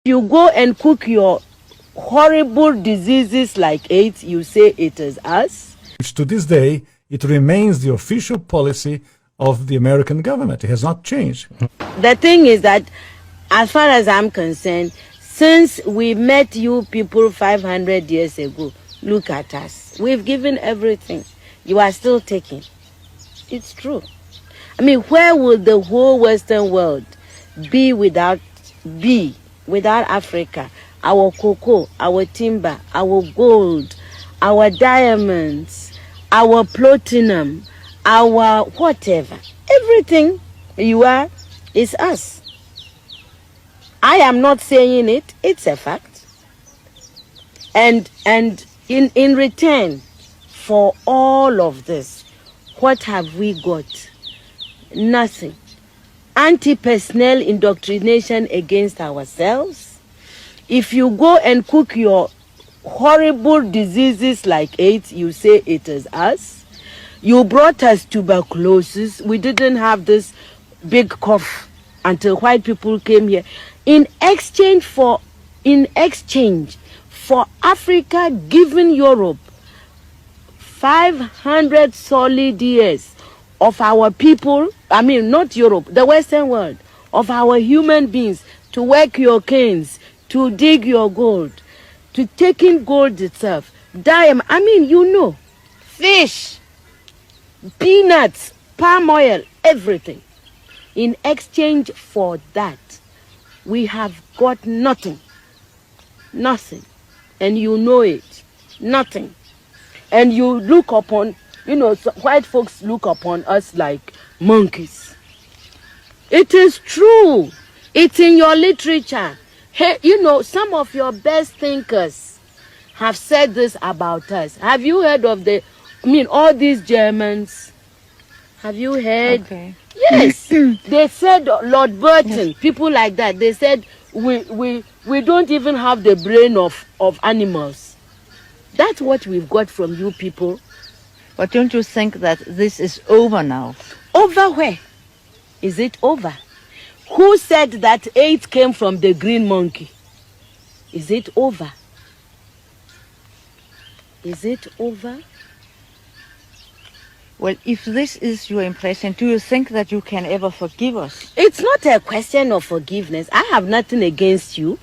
You go and cook your horrible diseases like AIDS, you say it is us. Which to this day, it remains the official policy of the American government. It has not changed. The thing is that, as far as I'm concerned, since we met you people 500 years ago, look at us. We've given everything. You are still taking. It's true. I mean, where would the whole Western world be without Africa? Our cocoa, our timber, our gold, our diamonds, our platinum, our whatever. Everything you are is us. I am not saying it, it's a fact. And in return for all of this, what have we got? Nothing. Anti-personnel indoctrination against ourselves. If you go and cook your horrible diseases like AIDS, you say it is us. You brought us tuberculosis. We didn't have this big cough until white people came here. In exchange for Africa giving Europe 500 solid years of our people, I mean not Europe, the Western world, of our human beings to work your canes, to dig your gold, to take in gold itself, diamond, I mean, you know, fish, peanuts, palm oil, everything. In exchange for that, we have got nothing. Nothing. And you know it. Nothing. And you look upon, you know, white folks look upon us like monkeys. It is true. It's in your literature. Hey, you know, some of your best thinkers have said this about us. Have you heard of all these Germans? Have you heard? Okay. Yes. They said, Lord Burton, people like that, they said, we don't even have the brain of animals. That's what we've got from you people. But don't you think that this is over now? Over where? Is it over? Who said that AIDS came from the green monkey? Is it over? Is it over? Well, if this is your impression, do you think that you can ever forgive us? It's not a question of forgiveness. I have nothing against you.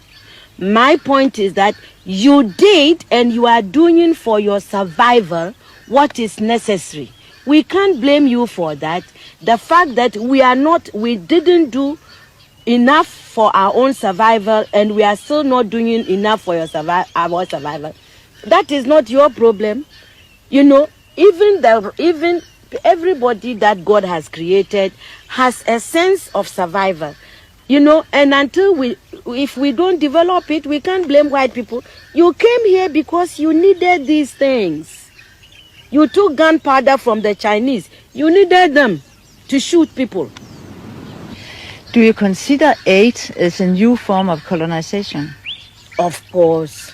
My point is that you did and you are doing for your survival what is necessary. We can't blame you for that. The fact that we didn't do enough for our own survival and we are still not doing enough for our survival, that is not your problem. You know, even everybody that God has created has a sense of survival. You know, and if we don't develop it, we can't blame white people. You came here because you needed these things. You took gunpowder from the Chinese. You needed them to shoot people. Do you consider AIDS as a new form of colonization? Of course.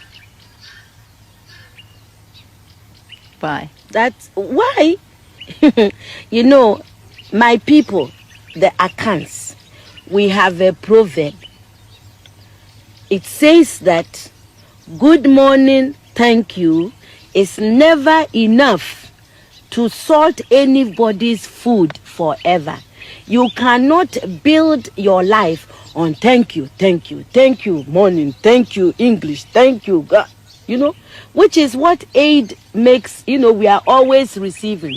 Why? That's why. You know, my people, the Akans, we have a proverb. It says that good morning, thank you is never enough to salt anybody's food forever. You cannot build your life on thank you, morning, thank you, English, thank you, God. You know, which is what aid makes, you know, we are always receiving.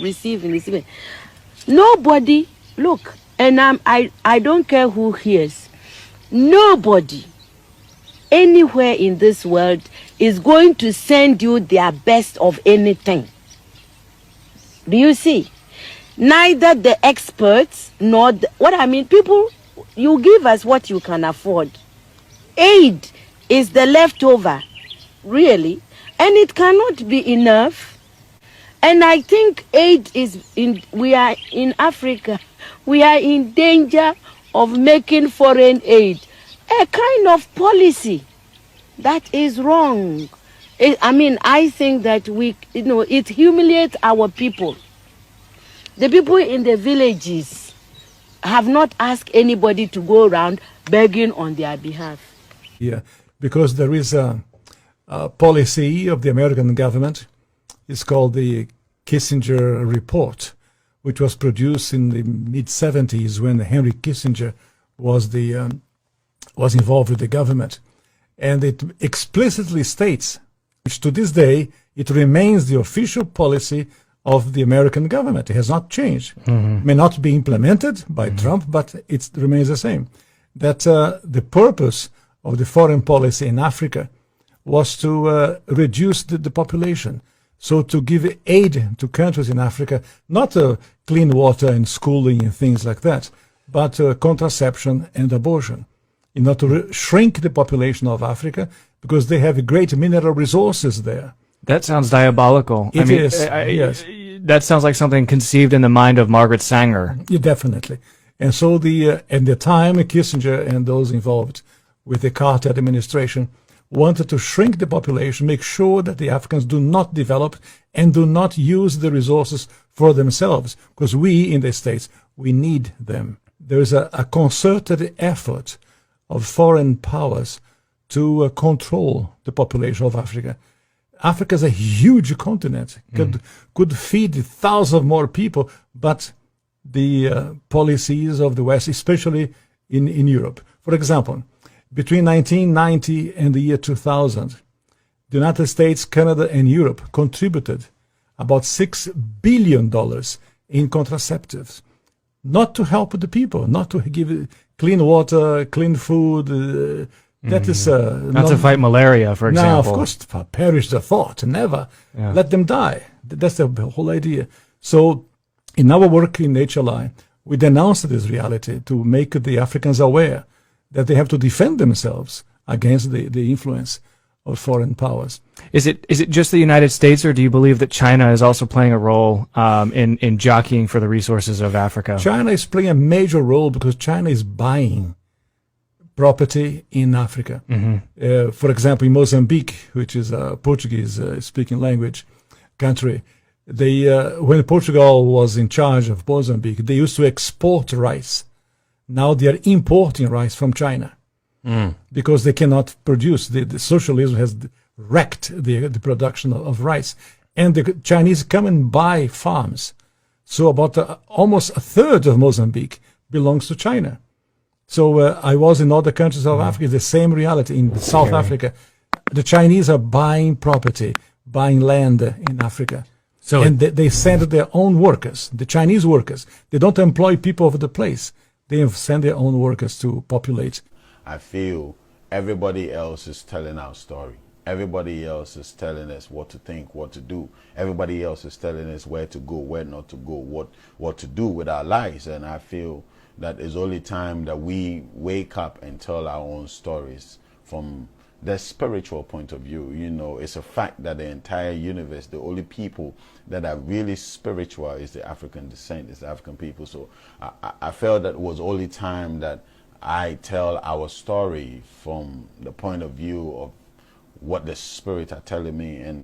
Nobody, look, and I don't care who hears, nobody anywhere in this world is going to send you their best of anything. Do you see? Neither the experts nor people, you give us what you can afford. Aid is the leftover, really, and it cannot be enough. And I think aid we are in Africa, we are in danger of making foreign aid a kind of policy that is wrong. I think that it humiliates our people. The people in the villages have not asked anybody to go around begging on their behalf. Yeah, because there is a policy of the American government. It's called the Kissinger Report, which was produced in the mid-70s when Henry Kissinger was was involved with the government. And it explicitly states, which to this day, it remains the official policy of the American government. It has not changed. It may not be implemented by Trump, but it remains the same. That the purpose of the foreign policy in Africa was to reduce the population. So to give aid to countries in Africa, not clean water and schooling and things like that, but contraception and abortion, in order to shrink the population of Africa, because they have great mineral resources there. That sounds diabolical. It is, yes. That sounds like something conceived in the mind of Margaret Sanger. Yeah, definitely. And so at the time, Kissinger and those involved with the Carter administration wanted to shrink the population, make sure that the Africans do not develop and do not use the resources for themselves, because we in the States, we need them. There is a concerted effort of foreign powers to control the population of Africa. Africa is a huge continent, could feed thousands more people, but the policies of the West, especially in Europe. For example, between 1990 and the year 2000, the United States, Canada, and Europe contributed about $6 billion in contraceptives, not to help the people, not to give clean water, clean food. That is not to fight malaria, for example. No, of course, perish the thought. Never let them die. That's the whole idea. So, in our work in HLI, we denounced this reality to make the Africans aware that they have to defend themselves against the influence of foreign powers. Is it just the United States, or do you believe that China is also playing a role in jockeying for the resources of Africa? China is playing a major role because China is buying property in Africa. For example, in Mozambique, which is a Portuguese-speaking language country, when Portugal was in charge of Mozambique, they used to export rice. Now they are importing rice from China because they cannot produce. The socialism has wrecked the production of rice. And the Chinese come and buy farms. So about almost a third of Mozambique belongs to China. So I was in other countries of Africa, the same reality. In South Africa, the Chinese are buying property, buying land in Africa. So, and they send their own workers, the Chinese workers. They don't employ people of the place. They send their own workers to populate. I feel everybody else is telling our story. Everybody else is telling us what to think, what to do. Everybody else is telling us where to go, where not to go, what to do with our lives. And I feel that it's only time that we wake up and tell our own stories from the spiritual point of view. You know, it's a fact that the entire universe, the only people that are really spiritual is the African descent, is the African people. So I felt that it was only time that I tell our story from the point of view of what the spirit are telling me. And